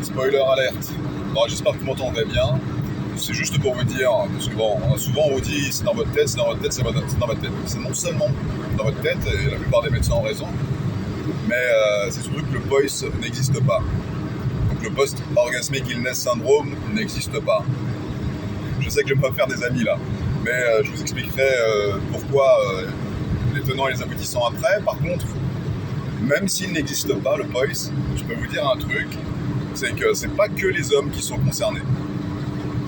Spoiler alerte. Bon, j'espère que vous m'entendez bien. C'est juste pour vous dire, parce que bon, souvent on vous dit c'est dans votre tête, c'est dans votre tête, c'est dans votre tête. C'est non seulement dans votre tête, et la plupart des médecins ont raison, mais c'est surtout que le POIS n'existe pas. Donc le Post-Orgasmic Illness Syndrome n'existe pas. Je sais que je vais pas me faire des amis là, mais je vous expliquerai pourquoi les tenants et les aboutissants après. Par contre, même s'il n'existe pas, le POIS, je peux vous dire un truc, c'est que c'est pas que les hommes qui sont concernés.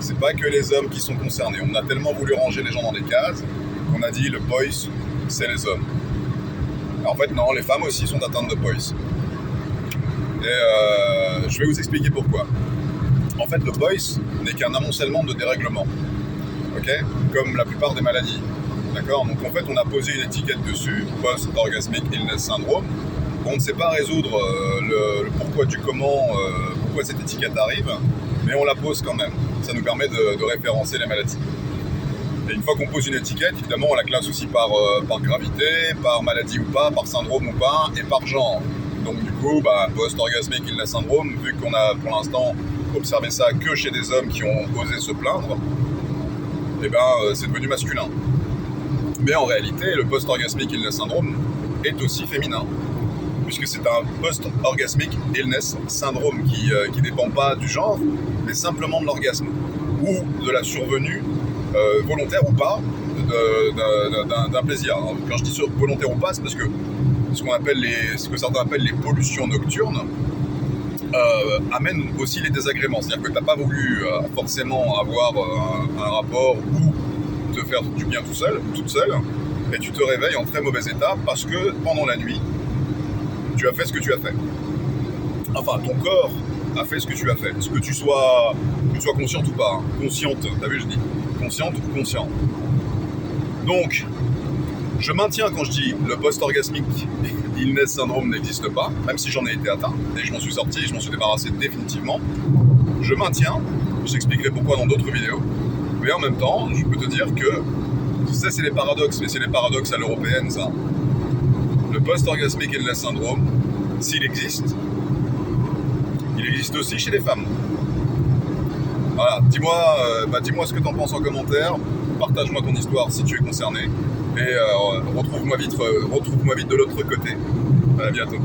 C'est pas que les hommes qui sont concernés. On a tellement voulu ranger les gens dans des cases qu'on a dit le POIS, c'est les hommes. En fait, non, les femmes aussi sont atteintes de POIS. Et je vais vous expliquer pourquoi. En fait, le POIS n'est qu'un amoncellement de dérèglements. Ok ? Comme la plupart des maladies. D'accord ? Donc en fait, on a posé une étiquette dessus, Post-Orgasmic Illness Syndrome. On ne sait pas résoudre le pourquoi du comment, pourquoi cette étiquette arrive, mais on la pose quand même. Ça nous permet de référencer les maladies. Et une fois qu'on pose une étiquette, évidemment, on la classe aussi par gravité, par maladie ou pas, par syndrome ou pas, et par genre. Donc du coup, post-orgasmic illness syndrome, vu qu'on a pour l'instant observé ça que chez des hommes qui ont osé se plaindre, c'est devenu masculin. Mais en réalité, le post-orgasmic illness syndrome est aussi féminin, puisque c'est un post-orgasmic illness syndrome qui dépend pas du genre, mais simplement de l'orgasme, ou de la survenue, volontaire ou pas, d'un plaisir. Alors, quand je dis volontaire ou pas, c'est parce que ce que certains appellent les pollutions nocturnes amènent aussi les désagréments. C'est-à-dire que tu n'as pas voulu forcément avoir un rapport ou te faire du bien toute seule, et tu te réveilles en très mauvais état parce que pendant la nuit, tu as fait ce que tu as fait. Enfin, ton corps a fait ce que tu as fait. Que tu sois consciente ou pas. Consciente, t'as vu, je dis consciente ou conscient. Donc, je maintiens quand je dis le post-orgasmic illness syndrome n'existe pas, même si j'en ai été atteint, et je m'en suis sorti, je m'en suis débarrassé définitivement. Je maintiens, je t'expliquerai pourquoi dans d'autres vidéos, mais en même temps, je peux te dire que, ça c'est les paradoxes, mais c'est les paradoxes à l'européenne, ça. Le post-orgasmic illness syndrome, s'il existe, il existe aussi chez les femmes. Voilà, dis-moi ce que t'en penses en commentaire, partage-moi ton histoire si tu es concerné, et retrouve-moi vite de l'autre côté. À bientôt.